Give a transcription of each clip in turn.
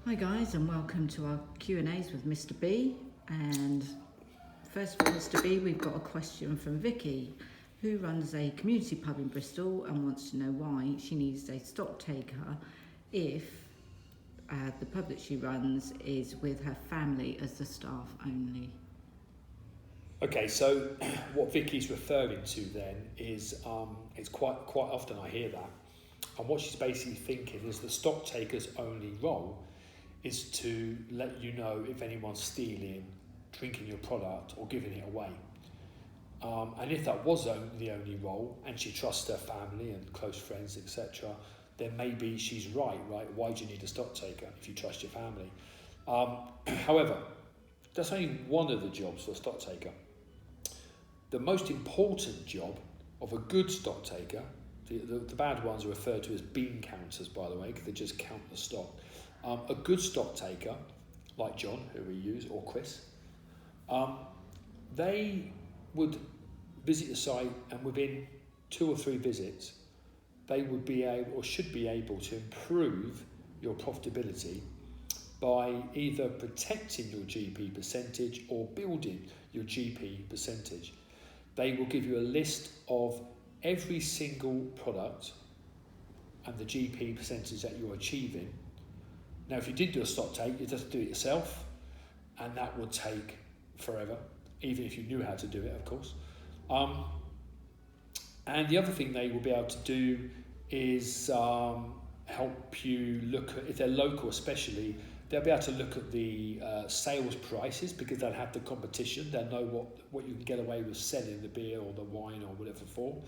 Hi guys, and welcome to our Q&As with Mr B. And first of all, Mr B, we've got a question from Vicky, who runs a community pub in Bristol and wants to know why she needs a stock taker if the pub that she runs is with her family as the staff only. Okay, so what Vicky's referring to then is it's quite often I hear that, and what she's basically thinking is the stock taker's only role is to let you know if anyone's stealing, drinking your product or giving it away. And if that was the only role, and she trusts her family and close friends, etc., then maybe she's right? Why do you need a stock taker if you trust your family? However, that's only one of the jobs for a stock taker. The most important job of a good stock taker, the bad ones are referred to as bean counters, by the way, because they just count the stock. A good stock taker, like John, who we use, or Chris, they would visit the site, and within 2 or 3 visits, they would be able, or should be able, to improve your profitability by either protecting your GP percentage or building your GP percentage. They will give you a list of every single product and the GP percentage that you're achieving. Now, if you did do a stock take, you'd have to do it yourself, and that would take forever, even if you knew how to do it, of course. And the other thing they will be able to do is help you look at, if they're local especially, they'll be able to look at the sales prices, because they'll have the competition. They'll know what you can get away with selling the beer or the wine or whatever for.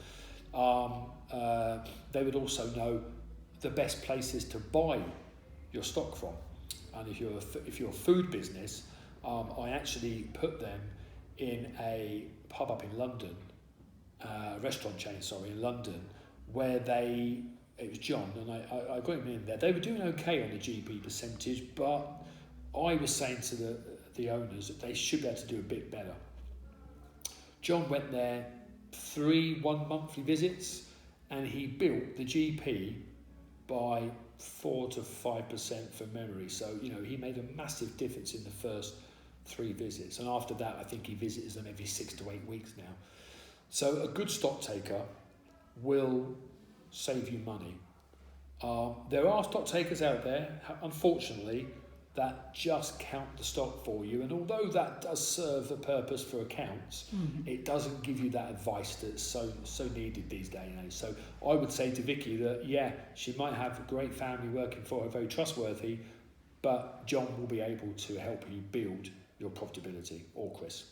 They would also know the best places to buy your stock from. And if you're a food business, I actually put them in a pub up in London, restaurant chain, in London, where it was John, and I got him in there. They were doing okay on the GP percentage, but I was saying to the owners that they should be able to do a bit better. John went there 3 one-monthly visits, and he built the GP by 4 to 5% from memory. So, he made a massive difference in the first 3 visits. And after that, I think he visits them every 6 to 8 weeks now. So a good stock taker will save you money. There are stock takers out there, unfortunately, that just count the stock for you. And although that does serve a purpose for accounts, it doesn't give you that advice that's so needed these days and age. So I would say to Vicky that, yeah, she might have a great family working for her, very trustworthy, but John will be able to help you build your profitability, or Chris.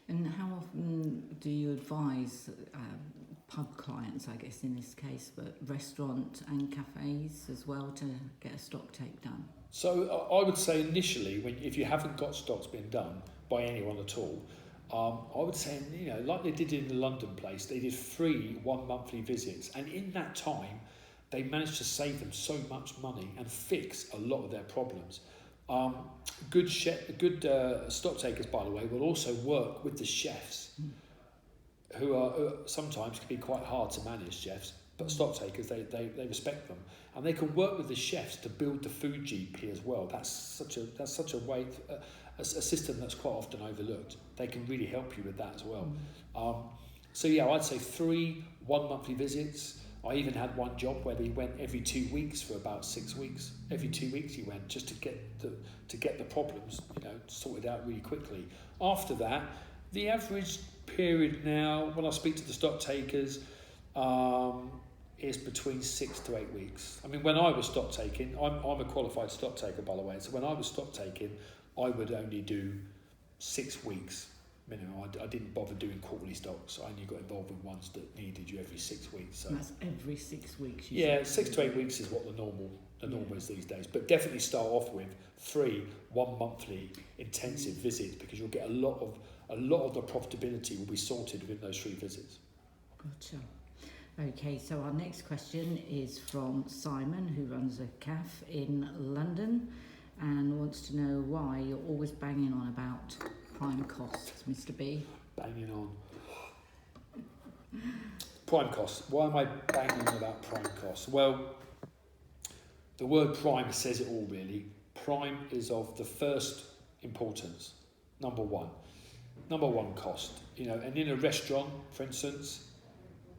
And how often do you advise pub clients, I guess in this case, but restaurant and cafes as well, to get a stock take done? So I would say initially, if you haven't got stocks being done by anyone at all, I would say, like they did in the London place, they did 3 one-monthly visits, and in that time, they managed to save them so much money and fix a lot of their problems. Good stock takers, by the way, will also work with the chefs, who sometimes can be quite hard to manage, chefs, but stock takers, they respect them, and they can work with the chefs to build the food GP as well. That's such a way, a system that's quite often overlooked. They can really help you with that as well. So yeah, I'd say 3 one-monthly visits. I even had one job where he went every 2 weeks for about 6 weeks. Every 2 weeks he went, just to get the problems, sorted out really quickly. After that, the average period now, when I speak to the stock takers, is between 6 to 8 weeks. I mean, when I was stock taking, I'm a qualified stock taker, by the way. So when I was stock taking, I would only do 6 weeks minimum. I didn't bother doing quarterly stocks. I only got involved with ones that needed you every 6 weeks. So that's every 6 weeks. Yeah, 6 to 8 weeks is what the normal is these days. But definitely start off with 3 one-monthly intensive visits, because you'll get a lot of the profitability will be sorted within those 3 visits. Gotcha. Okay, so our next question is from Simon, who runs a cafe in London, and wants to know why you're always banging on about prime costs, Mr. B. Banging on. Prime costs. Why am I banging on about prime costs? Well, the word prime says it all, really. prime is of the first importance. Number one cost. You know, and in a restaurant, for instance,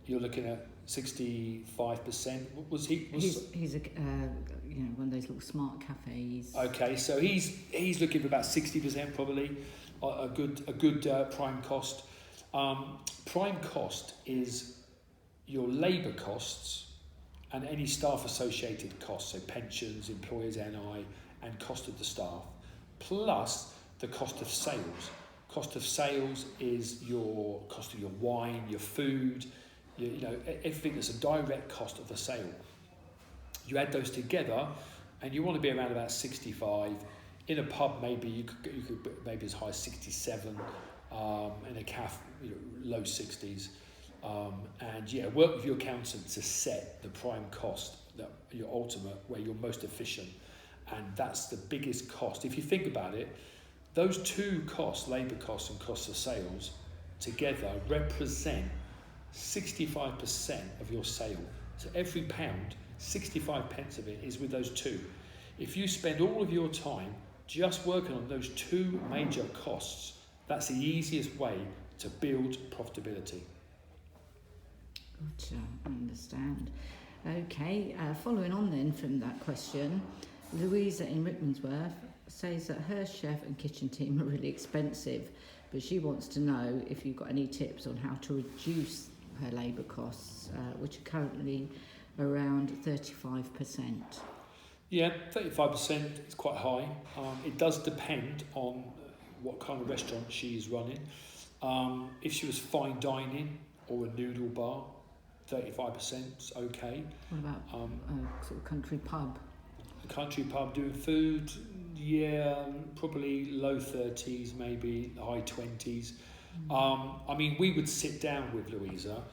you're looking at 65%. He's a one of those little smart cafes. Okay, so he's looking for about 60% probably. A good prime cost. Prime cost is your labour costs and any staff associated costs, so pensions, employers' NI, and cost of the staff, plus the cost of sales. Cost of sales is your cost of your wine, your food, everything that's a direct cost of the sale. You add those together, and you want to be around about 65. In a pub, maybe you could maybe as high as 67. In a cafe, low 60s. And work with your accountant to set the prime cost, your ultimate, where you're most efficient. And that's the biggest cost. If you think about it, those two costs, labour costs and costs of sales, together represent 65% of your sale. So every pound, 65 pence of it is with those two. If you spend all of your time just working on those two major costs, that's the easiest way to build profitability. Gotcha, I understand. Okay, following on then from that question, Louisa in Rickmansworth says that her chef and kitchen team are really expensive, but she wants to know if you've got any tips on how to reduce her labour costs, which are currently around 35%. Yeah, 35% is quite high. It does depend on what kind of restaurant she is running. If she was fine dining or a noodle bar, 35% is okay. What about a sort of country pub? A country pub doing food, probably low 30s, maybe high 20s. I mean, we would sit down with Louisa,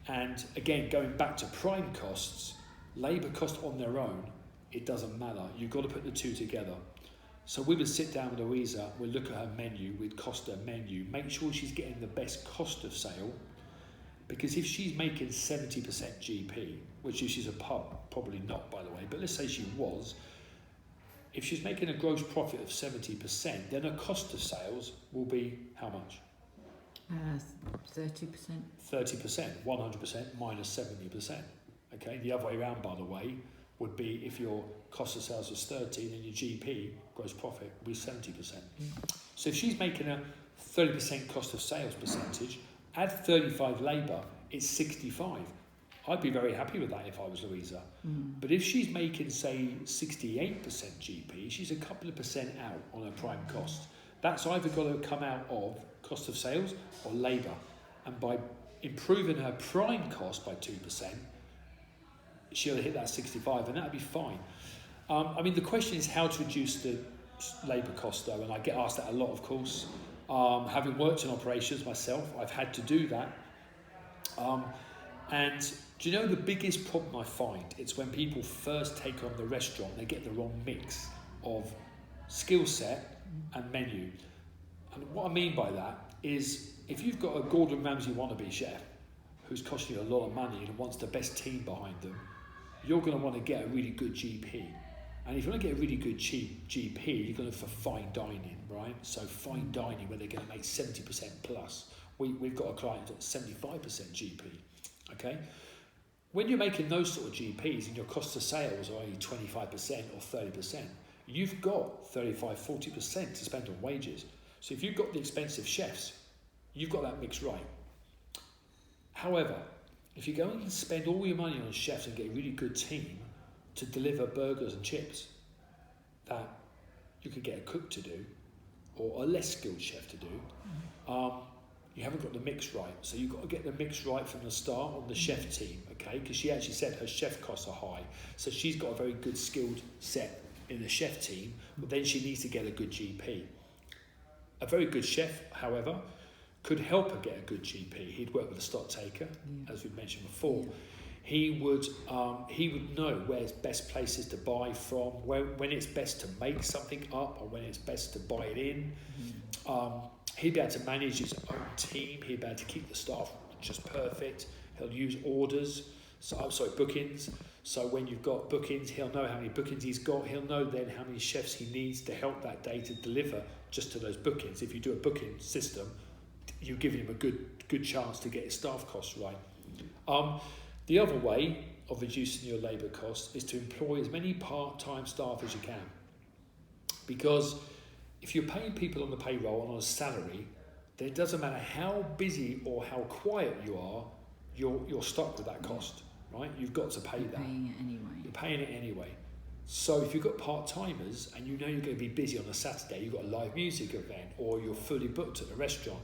and again, going back to prime costs, labour cost on their own, it doesn't matter. You've got to put the two together. So we would sit down with Louisa, we'd look at her menu, we'd cost her menu, make sure she's getting the best cost of sale, because if she's making 70% GP, which if she's a pub, probably not by the way, but let's say she was, if she's making a gross profit of 70%, then her cost of sales will be how much? 30%. 30%, 100% minus 70%. Okay, the other way around, by the way, would be if your cost of sales was 30, then your GP, gross profit, would be 70%. So if she's making a 30% cost of sales percentage, add 35 labour, it's 65. I'd be very happy with that if I was Louisa. But if she's making, say, 68% GP, she's a couple of percent out on her prime cost. That's either got to come out of cost of sales or labour. And by improving her prime cost by 2%, she'll hit that 65, and that'll be fine. I mean, the question is how to reduce the labour cost, though, and I get asked that a lot, of course. Having worked in operations myself, I've had to do that. And do you know the biggest problem I find? It's when people first take on the restaurant, they get the wrong mix of skill set and menu. And what I mean by that is if you've got a Gordon Ramsay wannabe chef who's costing you a lot of money and wants the best team behind them, you're going to want to get a really good GP. And if you want to get a really good GP, you're going to look for fine dining, right? So fine dining where they're going to make 70% plus. We've got a client that's 75% GP, okay? When you're making those sort of GPs and your cost of sales are only 25% or 30%, you've got 35, 40% to spend on wages. So if you've got the expensive chefs, you've got that mix right. However, if you go and spend all your money on chefs and get a really good team to deliver burgers and chips that you could get a cook to do or a less skilled chef to do, you haven't got the mix right. So you've got to get the mix right from the start on the chef team, okay? Because she actually said her chef costs are high. So she's got a very good skilled set in the chef team, but then she needs to get a good GP. A very good chef, however, could help her get a good GP. He'd work with a stock taker, as we mentioned before. He would know where's best places to buy from, when it's best to make something up or when it's best to buy it in. He'd be able to manage his own team. He'd be able to keep the staff just perfect. He'll use orders. bookings. So when you've got bookings, he'll know how many bookings he's got. He'll know then how many chefs he needs to help that day to deliver just to those bookings. If you do a booking system, you're giving him a good chance to get his staff costs right. The other way of reducing your labour costs is to employ as many part-time staff as you can. Because if you're paying people on the payroll and on a salary, then it doesn't matter how busy or how quiet you are, you're stuck with that cost, right? You've got to pay that. You're paying it anyway. You're paying it anyway. So if you've got part-timers and you know you're going to be busy on a Saturday, you've got a live music event, or you're fully booked at the restaurant,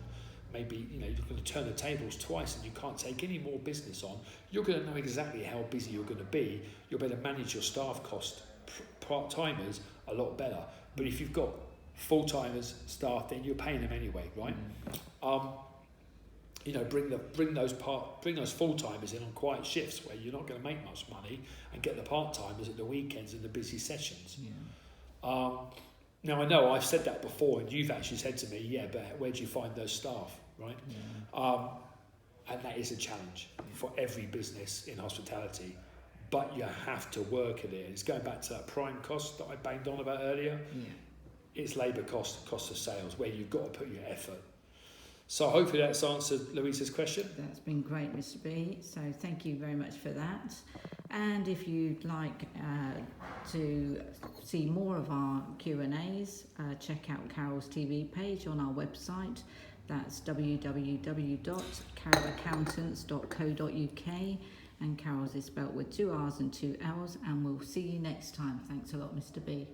maybe you're going to turn the tables twice and you can't take any more business on, you're going to know exactly how busy you're going to be. You'll better manage your staff cost, part-timers, a lot better. But if you've got full-timers, staff, then you're paying them anyway, right? Bring those full-timers in on quiet shifts where you're not going to make much money, and get the part-timers at the weekends and the busy sessions. Now, I know I've said that before, and you've actually said to me, yeah, but where do you find those staff, right? And that is a challenge for every business in hospitality, but you have to work at it. It's going back to that prime cost that I banged on about earlier. It's labour cost of sales, where you've got to put your effort. So hopefully that's answered Louisa's question. That's been great, Mr. B. So thank you very much for that. And if you'd like to see more of our Q&As, check out Carol's TV page on our website. That's www.carollaccountants.co.uk, and Carol's is spelt with 2 R's and 2 L's. And we'll see you next time. Thanks a lot, Mr. B.